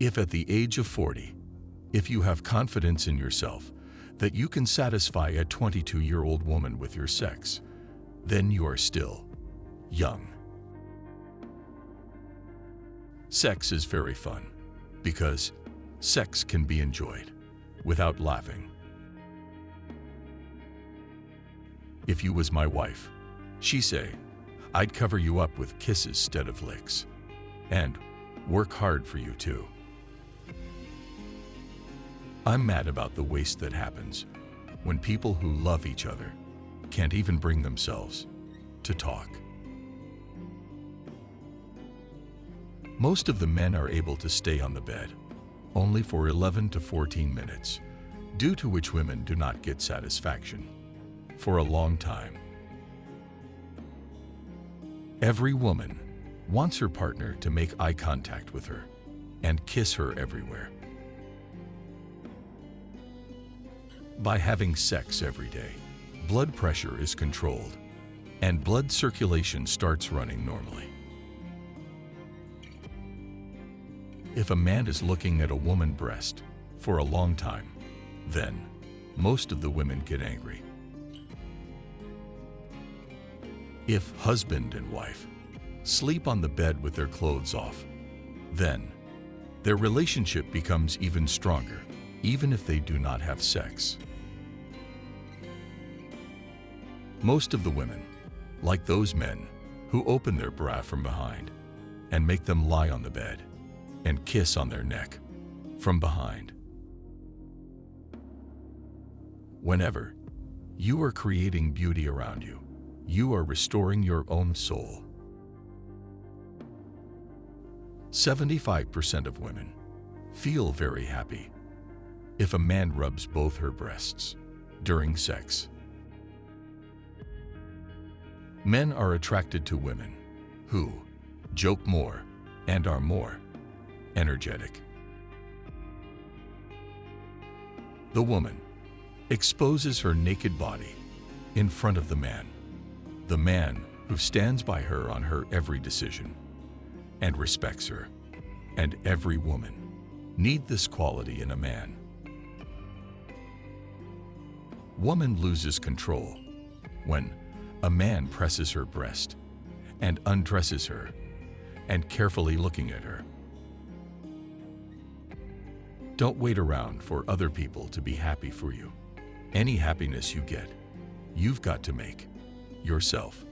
If at the age of 40, if you have confidence in yourself that you can satisfy a 22-year-old woman with your sex, then you are still young. Sex is very fun because sex can be enjoyed without laughing. If you was my wife, she say, I'd cover you up with kisses instead of licks, and work hard for you too. I'm mad about the waste that happens when people who love each other can't even bring themselves to talk. Most of the men are able to stay on the bed only for 11 to 14 minutes, due to which women do not get satisfaction for a long time. Every woman wants her partner to make eye contact with her and kiss her everywhere. By having sex every day, blood pressure is controlled and blood circulation starts running normally. If a man is looking at a woman's breast for a long time, then most of the women get angry. If husband and wife sleep on the bed with their clothes off, then their relationship becomes even stronger, even if they do not have sex. Most of the women like those men who open their bra from behind and make them lie on the bed and kiss on their neck from behind. Whenever you are creating beauty around you, you are restoring your own soul. 75% of women feel very happy if a man rubs both her breasts during sex. Men are attracted to women who joke more and are more energetic. The woman exposes her naked body in front of the man who stands by her on her every decision and respects her, and every woman needs this quality in a man. Woman loses control when a man presses her breast and undresses her and carefully looking at her. Don't wait around for other people to be happy for you. Any happiness you get, you've got to make yourself.